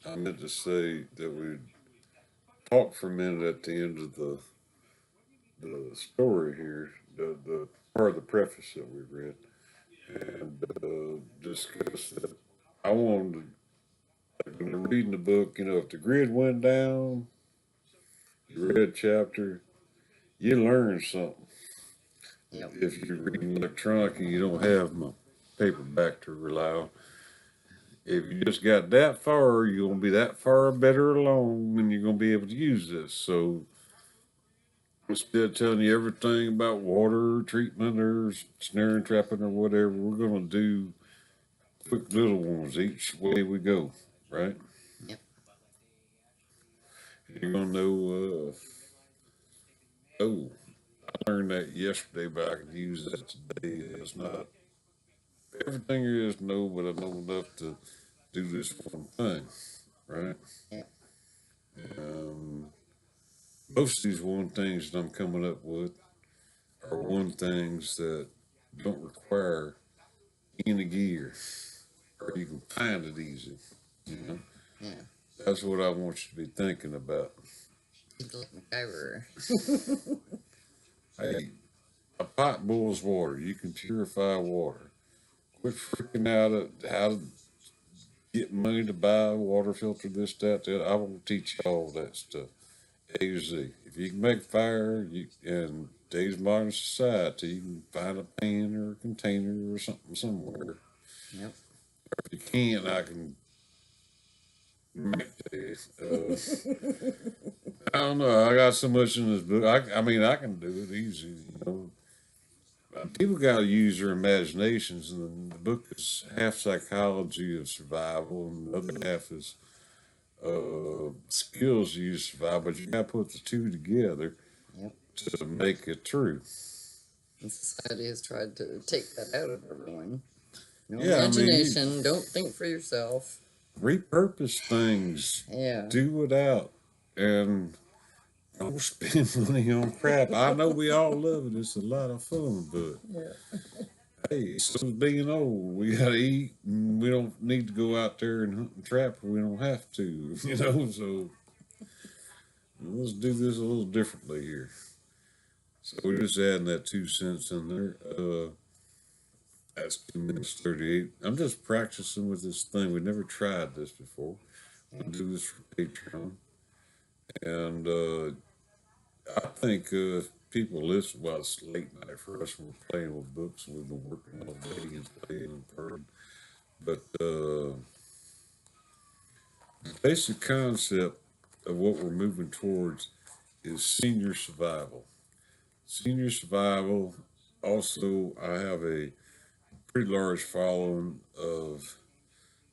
I meant to say that we talk for a minute at the end of the story here, the part of the preface that we read, and discuss that. I wanted to, like, when you're reading the book, if the grid went down, you read a chapter, you learn something. Yep. If you're reading electronic and you don't have my paperback to rely on, if you just got that far, you're gonna be that far better along, and you're gonna be able to use this. So instead of telling you everything about water treatment or snare and trapping or whatever, we're gonna do quick little ones each way we go, right? Yep. You're gonna know. Oh, I learned that yesterday, but I can use that today. It's not everything there is to know, but I know enough to do this one thing, right? Yep. Um, Most of these one things that I'm coming up with are one things that don't require any gear, or you can find it easy. You know, Yeah. that's what I want you to be thinking about. He's like MacGyver. Hey, a pot boils water. You can purify water. Quit freaking out at how to get money to buy a water filter, this, that, that. I won't teach you all that stuff. A to Z. If you can make fire, in today's modern society, you can find a pan or a container or something somewhere. Yep. If you can't, I can make this. I don't know. I got so much in this book. I mean, I can do it easy. People got to use their imaginations, and the book is half psychology of survival, and the other half is skills you use to survive. But you got to put the two together Yep. to make it true. And society has tried to take that out of everyone. No Yeah, I mean, imagination. Don't think for yourself. repurpose things, Yeah. do it out, and don't spend money on crap. I know we all love it. It's a lot of fun, but Yeah. hey, so being old, we gotta eat, and we don't need to go out there and hunt and trap. We don't have to, So let's do this a little differently here. So we're just adding that 2 cents in there. That's 2 minutes 38. I'm just practicing with this thing. We never tried this before. Yeah. We do this for Patreon, and I think people listen. Well, it's late night for us. We're playing with books. We've been working all day and playing in person. But the basic concept of what we're moving towards is senior survival. Senior survival. Also, I have a pretty large following of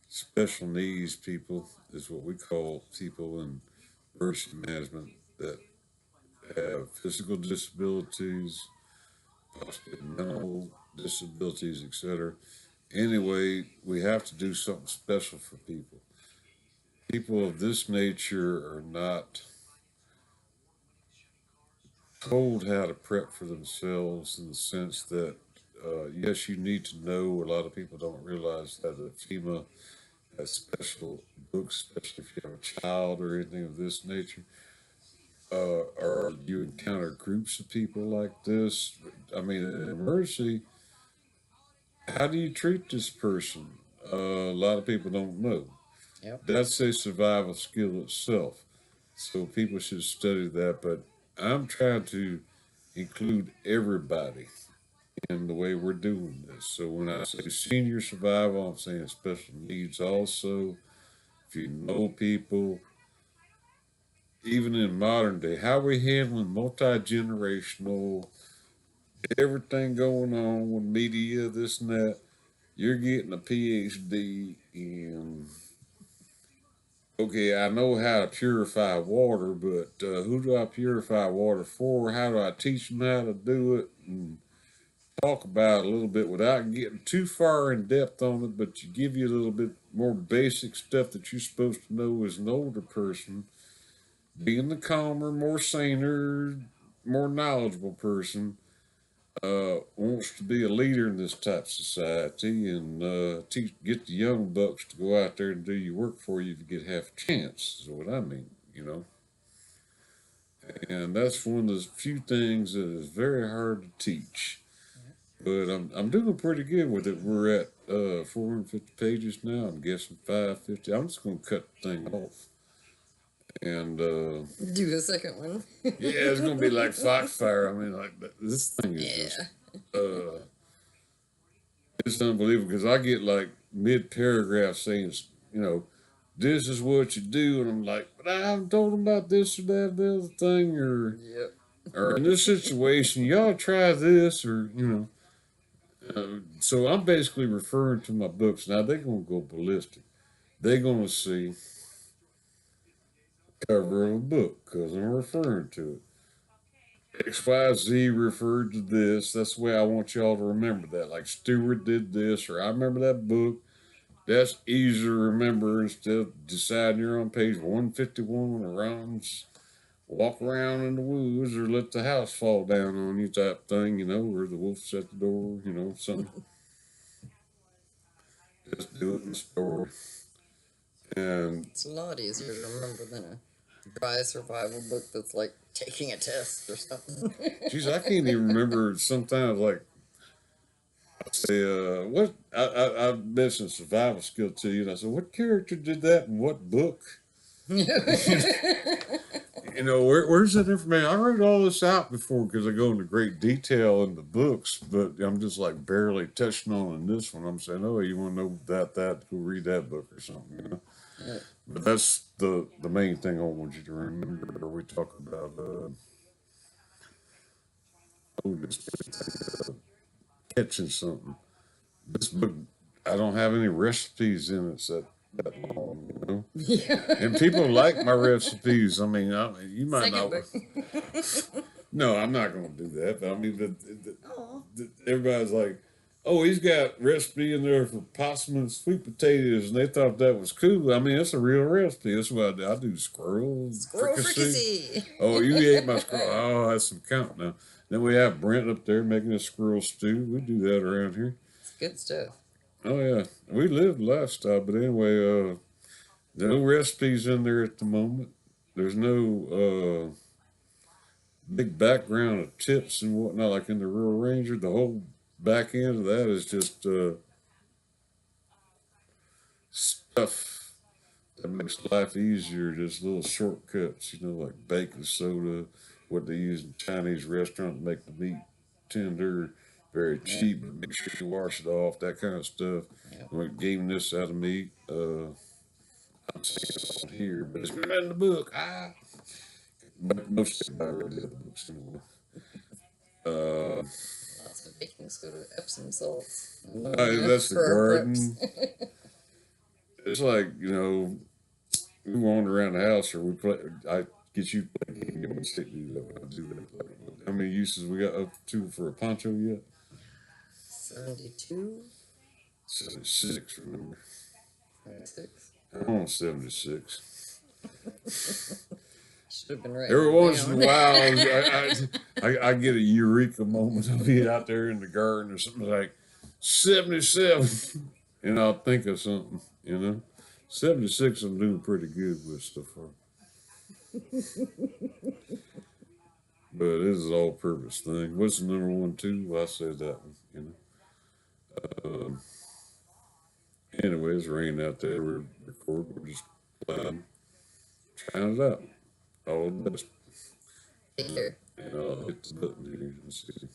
special needs people, is what we call people in emergency management that have physical disabilities, possibly mental disabilities, etc. Anyway, we have to do something special for people. People of this nature are not told how to prep for themselves in the sense that, yes, you need to know. A lot of people don't realize that FEMA has special books, especially if you have a child or anything of this nature. Or you encounter groups of people like this. I mean, in emergency, how do you treat this person? A lot of people don't know. Yep. That's a survival skill itself. So people should study that. But I'm trying to include everybody in the way we're doing this. So when I say senior survival, I'm saying special needs also. If you know people, even in modern day, how we handling multi generational, everything going on with media, this and that. You're getting a PhD in, okay, I know how to purify water, but who do I purify water for? How do I teach them how to do it? And talk about it a little bit without getting too far in depth on it, but you give you a little bit more basic stuff that you're supposed to know as an older person, being the calmer, more saner, more knowledgeable person. wants to be a leader in this type of society and get the young bucks to go out there and do your work for you to get half a chance, is what I mean, you know. And that's one of the few things that is very hard to teach. But I'm doing pretty good with it. We're at 450 pages now. I'm guessing 550. I'm just going to cut the thing off. And Do a second one. yeah, it's going to be like Foxfire. I mean, like this thing is Yeah. just it's unbelievable because I get like mid paragraph saying, you know, this is what you do, and I'm like, but I haven't told them about this or that, the other thing, Yep. or in this situation, y'all try this, or you know. So I'm basically referring to my books. Now they're gonna go ballistic. They're gonna see the cover of a book because I'm referring to it. XYZ referred to this. That's the way I want y'all to remember that. Like Stewart did this, or I remember that book. That's easy to remember instead of deciding you're on page 151 around, walk around in the woods or let the house fall down on you type thing, you know, or the wolf's at the door, you know, something. Just do it in the story. And It's a lot easier to remember than a dry survival book that's like taking a test or something. geez, I can't even remember sometimes like I say, what I mentioned survival skill to you, and I said, what character did that in what book? You know, where's that information? I wrote all this out before because I go into great detail in the books, but I'm just like barely touching on in this one. I'm saying, oh, you want to know that, go read that book or something, you know? Yeah. But that's the main thing I want you to remember. We talk about, catching something. This book, I don't have any recipes in it that long, you know? Yeah. And people like my recipes. I mean, you might Second not. book. No, I'm not going to do that. But I mean, Aw. everybody's like, "Oh, he's got recipe in there for possum and sweet potatoes," and they thought that was cool. I mean, it's a real recipe. That's what I do. I do squirrel Squirrel fricassee. fricassee. Oh, you ate my squirrel. Oh, that's some count now. Then we have Brent up there making a squirrel stew. We do that around here. It's good stuff. Oh yeah, we live the lifestyle. But anyway, there are no recipes in there at the moment. There's no big background of tips and whatnot, like in the Rural Ranger. The whole back end of that is just stuff that makes life easier, just little shortcuts, you know, like baking soda, what they use in Chinese restaurants to make the meat tender, very cheap, but make sure you wash it off, that kind of stuff. Yeah. We're gaming this out of meat. I'm saying it on here, but it's not in the book. But most of I read the other books anyway. Lots of baking soda, Epsom salts. That's the For our garden. It's like, you know, we wander around the house or we play. I get you to play game and sit you up. I do that. How many uses we got up to for a poncho yet? 72? 76, remember? 26. I'm on 76. Should have been right. Every once in a while, I get a eureka moment. I'll be out there in the garden or something like 77, and I'll think of something, you know. 76, I'm doing pretty good with so far. But this is all purpose thing. What's the number one, too? Well, I said that one, you know. Anyways, rain out there. We're recording. We're just playing, trying it out. All the best. Take care. And I'll hit the button here. Let's see.